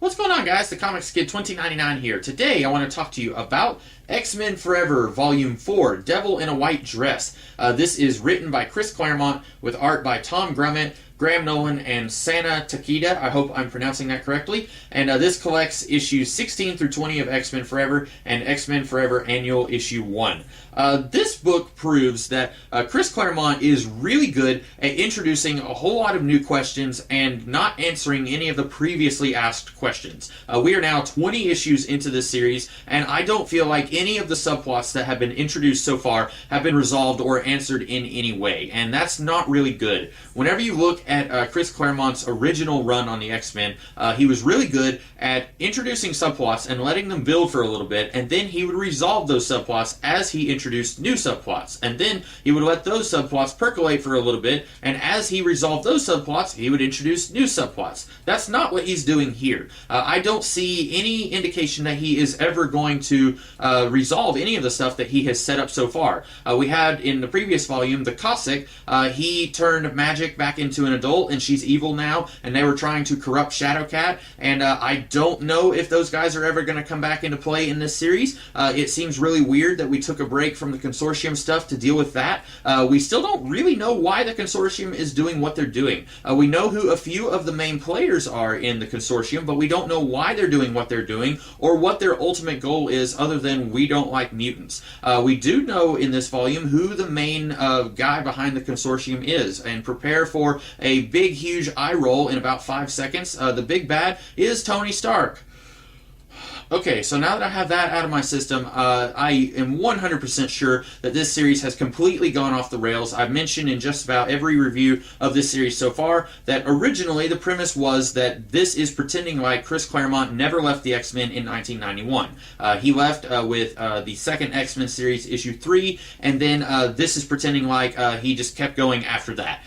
What's going on, guys? The Comics Kid 2099 here. Today, I want to talk to you about X-Men Forever Volume 4, Devil in a White Dress. This is written by Chris Claremont with art by Tom Grummett, Graham Nolan, and Sana Takeda. I hope I'm pronouncing that correctly. And this collects issues 16 through 20 of X-Men Forever and X-Men Forever Annual Issue 1. This book proves that Chris Claremont is really good at introducing a whole lot of new questions and not answering any of the previously asked questions. We are now 20 issues into this series, and I don't feel like any of the subplots that have been introduced so far have been resolved or answered in any way, and that's not really good. Whenever you look at Chris Claremont's original run on the X-Men, he was really good at introducing subplots and letting them build for a little bit, and then he would resolve those subplots as he introduced new subplots, and then he would let those subplots percolate for a little bit, and as he resolved those subplots, he would introduce new subplots. That's not what he's doing here. I don't see any indication that he is ever going to resolve any of the stuff that he has set up so far. We had in the previous volume, the Cossack, he turned Magic back into an adult, and she's evil now, and they were trying to corrupt Shadowcat, and I don't know if those guys are ever going to come back into play in this series. It seems really weird that we took a break from the Consortium stuff to deal with that. We still don't really know why the Consortium is doing what they're doing. We know who a few of the main players are in the Consortium, but we don't know why they're doing what they're doing, or what their ultimate goal is other than we don't like mutants. We do know in this volume who the main guy behind the Consortium is, and prepare for a big, huge eye roll in about 5 seconds. The big bad is Tony Stark. Okay, so now that I have that out of my system, I am 100% sure that this series has completely gone off the rails. I've mentioned in just about every review of this series so far that originally the premise was that this is pretending like Chris Claremont never left the X-Men in 1991. He left with the second X-Men series, issue 3, and then this is pretending like he just kept going after that.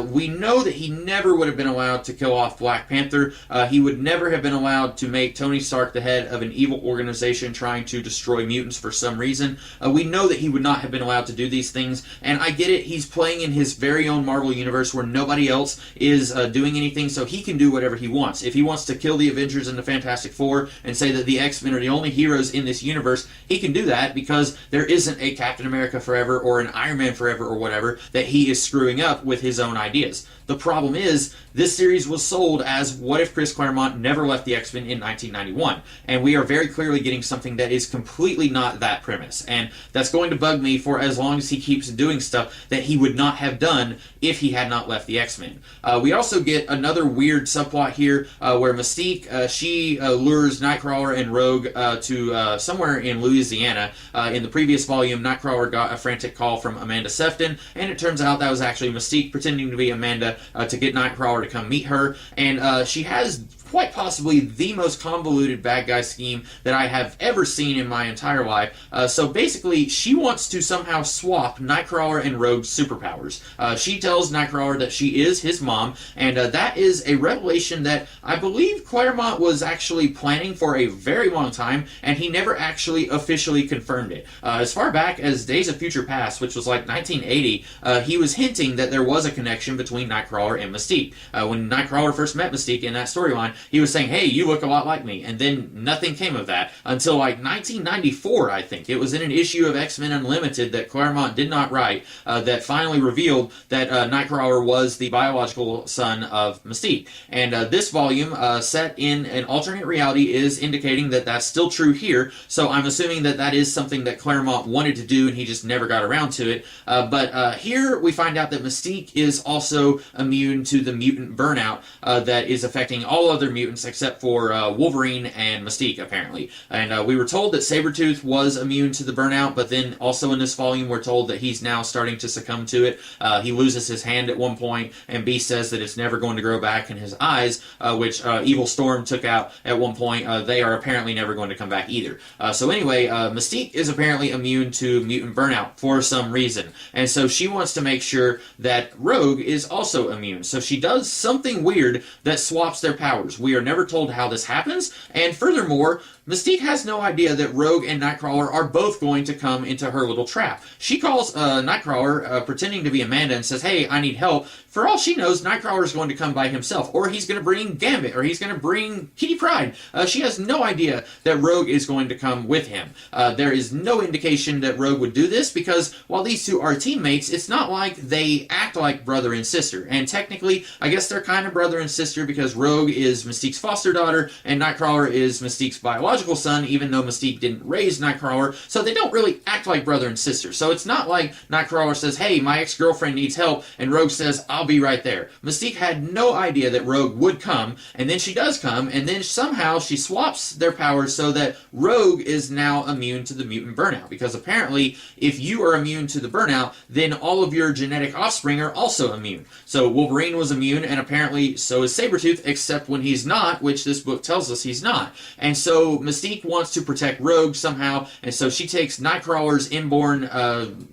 We know that he never would have been allowed to kill off Black Panther. He would never have been allowed to make Tony Stark the head of an evil organization trying to destroy mutants for some reason. We know that he would not have been allowed to do these things, and I get it, he's playing in his very own Marvel universe where nobody else is doing anything, so he can do whatever he wants. If he wants to kill the Avengers and the Fantastic Four and say that the X-Men are the only heroes in this universe, he can do that because there isn't a Captain America Forever or an Iron Man Forever or whatever that he is screwing up with his own ideas. The problem is, this series was sold as what if Chris Claremont never left the X-Men in 1991, and we are very clearly getting something that is completely not that premise, and that's going to bug me for as long as he keeps doing stuff that he would not have done if he had not left the X-Men. We also get another weird subplot here where Mystique, she lures Nightcrawler and Rogue to somewhere in Louisiana. In the previous volume, Nightcrawler got a frantic call from Amanda Sefton, and it turns out that was actually Mystique pretending to be Amanda to get Nightcrawler to come meet her, and she has quite possibly the most convoluted bad guy scheme that I have ever seen in my entire life. So basically, she wants to somehow swap Nightcrawler and Rogue's superpowers. She tells Nightcrawler that she is his mom, and that is a revelation that I believe Claremont was actually planning for a very long time, and he never actually officially confirmed it. As far back as Days of Future Past, which was like 1980, he was hinting that there was a connection between Nightcrawler and Mystique. When Nightcrawler first met Mystique in that storyline, he was saying, hey, you look a lot like me, and then nothing came of that until like 1994, I think. It was in an issue of X-Men Unlimited that Claremont did not write that finally revealed that Nightcrawler was the biological son of Mystique. And this volume, set in an alternate reality, is indicating that that's still true here, so I'm assuming that that is something that Claremont wanted to do and he just never got around to it. But here we find out that Mystique is also immune to the mutant burnout that is affecting all other mutants except for Wolverine and Mystique, apparently. And we were told that Sabretooth was immune to the burnout, but then also in this volume we're told that he's now starting to succumb to it. He loses his hand at one point, and Beast says that it's never going to grow back in his eyes, which Evil Storm took out at one point. They are apparently never going to come back either. So anyway, Mystique is apparently immune to mutant burnout for some reason, and so she wants to make sure that Rogue is also immune. So she does something weird that swaps their powers. because we are never told how this happens. And furthermore, Mystique has no idea that Rogue and Nightcrawler are both going to come into her little trap. She calls Nightcrawler, pretending to be Amanda, and says, hey, I need help. For all she knows, Nightcrawler is going to come by himself, or he's going to bring Gambit, or he's going to bring Kitty Pryde. She has no idea that Rogue is going to come with him. There is no indication that Rogue would do this, because while these two are teammates, it's not like they act like brother and sister. And technically, I guess they're kind of brother and sister, because Rogue is Mystique's foster daughter, and Nightcrawler is Mystique's biological son, even though Mystique didn't raise Nightcrawler, so they don't really act like brother and sister. So it's not like Nightcrawler says, hey, my ex-girlfriend needs help, and Rogue says, I'll be right there. Mystique had no idea that Rogue would come, and then she does come, and then somehow she swaps their powers so that Rogue is now immune to the mutant burnout, because apparently if you are immune to the burnout, then all of your genetic offspring are also immune. So Wolverine was immune, and apparently so is Sabretooth, except when he's not, which this book tells us he's not. And so Mystique wants to protect Rogue somehow, and so she takes Nightcrawler's inborn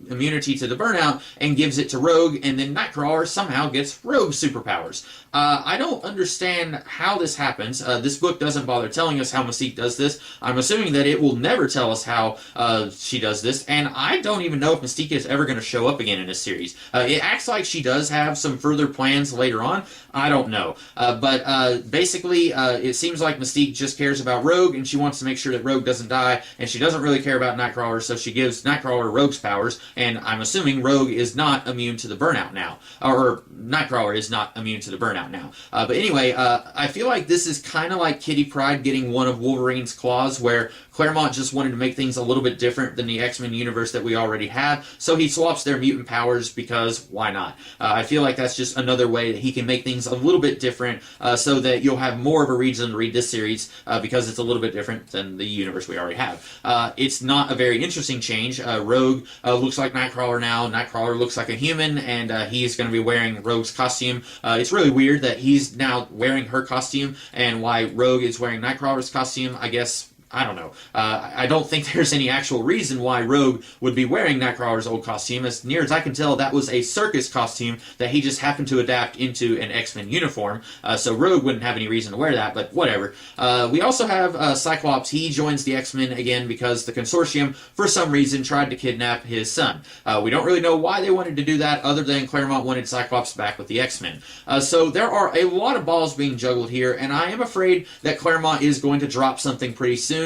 immunity to the burnout and gives it to Rogue, and then Nightcrawler somehow gets Rogue superpowers. I don't understand how this happens. This book doesn't bother telling us how Mystique does this. I'm assuming that it will never tell us how she does this, and I don't even know if Mystique is ever going to show up again in this series. It acts like she does have some further plans later on. I don't know. But basically, it seems like Mystique just cares about Rogue, and she wants to make sure that Rogue doesn't die, and she doesn't really care about Nightcrawler, so she gives Nightcrawler Rogue's powers, and I'm assuming Rogue is not immune to the burnout now. Or Nightcrawler is not immune to the burnout now. But anyway, I feel like this is kind of like Kitty Pryde getting one of Wolverine's claws, where Claremont just wanted to make things a little bit different than the X-Men universe that we already have, so he swaps their mutant powers because why not? I feel like that's just another way that he can make things a little bit different, so that you'll have more of a reason to read this series, because it's a little bit different than the universe we already have. It's not a very interesting change. Rogue looks like Nightcrawler now. Nightcrawler looks like a human, and he's going to be wearing Rogue's costume. It's really weird that he's now wearing her costume, and why Rogue is wearing Nightcrawler's costume, I guess. I don't know. I don't think there's any actual reason why Rogue would be wearing Nightcrawler's old costume. As near as I can tell, that was a circus costume that he just happened to adapt into an X-Men uniform. So Rogue wouldn't have any reason to wear that, but whatever. We also have Cyclops. He joins the X-Men again because the Consortium, for some reason, tried to kidnap his son. We don't really know why they wanted to do that, other than Claremont wanted Cyclops back with the X-Men. So there are a lot of balls being juggled here, and I am afraid that Claremont is going to drop something pretty soon.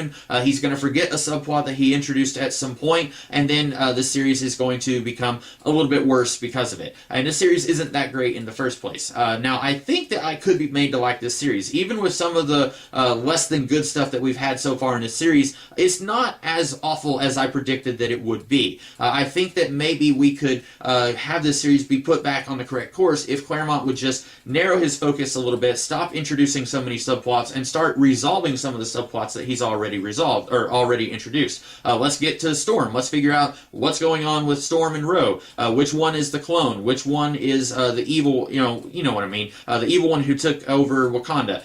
He's going to forget a subplot that he introduced at some point, and then the series is going to become a little bit worse because of it. And this series isn't that great in the first place. Now, I think that I could be made to like this series. Even with some of the less than good stuff that we've had so far in this series, it's not as awful as I predicted that it would be. I think that maybe we could have this series be put back on the correct course if Claremont would just narrow his focus a little bit, stop introducing so many subplots, and start resolving some of the subplots that he's already resolved or already introduced. Let's get to Storm. Let's figure out what's going on with Storm and Rogue. Which one is the clone? Which one is the evil? You know what I mean. The evil one who took over Wakanda.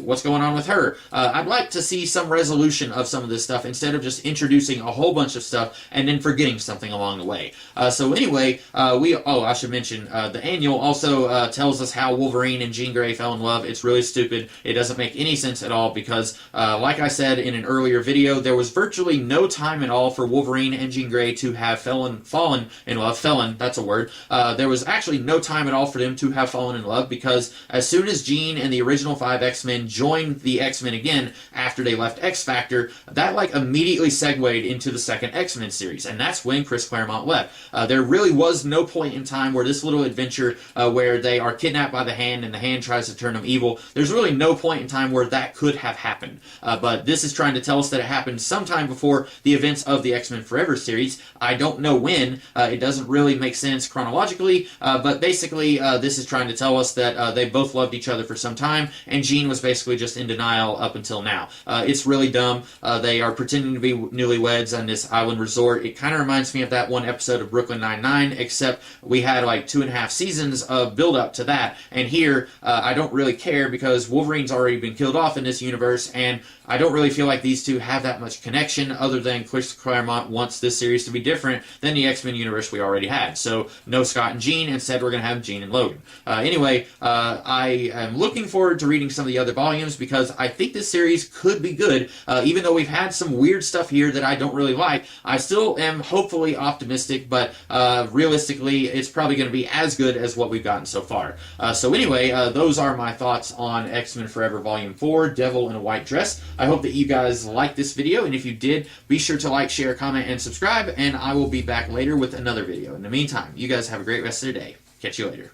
What's going on with her? I'd like to see some resolution of some of this stuff instead of just introducing a whole bunch of stuff and then forgetting something along the way. So anyway, I should mention the annual also tells us how Wolverine and Jean Grey fell in love. It's really stupid. It doesn't make any sense at all because, like I said in an earlier video, there was virtually no time at all for Wolverine and Jean Grey to have fallen in love. That's a word. There was actually no time at all for them to have fallen in love because as soon as Jean and the original 5 X-Men joined the X-Men again after they left X-Factor, that immediately segued into the second X-Men series, and that's when Chris Claremont left. There really was no point in time where this little adventure where they are kidnapped by the Hand and the Hand tries to turn them evil, there's really no point in time where that could have happened. But this is trying to tell us that it happened sometime before the events of the X-Men Forever series. I don't know when. It doesn't really make sense chronologically, but basically this is trying to tell us that they both loved each other for some time, and Jean was basically just in denial up until now. It's really dumb. They are pretending to be newlyweds on this island resort. It kind of reminds me of that one episode of Brooklyn Nine-Nine, except we had 2.5 seasons of build-up to that, and here I don't really care because Wolverine's already been killed off in this universe, and I don't really feel like like these two have that much connection, other than Chris Claremont wants this series to be different than the X-Men universe we already had. So no Scott and Jean, instead we're going to have Jean and Logan. Anyway, I am looking forward to reading some of the other volumes because I think this series could be good. Even though we've had some weird stuff here that I don't really like, I still am hopefully optimistic, but realistically, it's probably going to be as good as what we've gotten so far. So anyway, those are my thoughts on X-Men Forever Volume 4, Devil in a White Dress. I hope that you guys liked this video, and if you did, be sure to like, share, comment, and subscribe, and I will be back later with another video. In the meantime, you guys have a great rest of the day. Catch you later.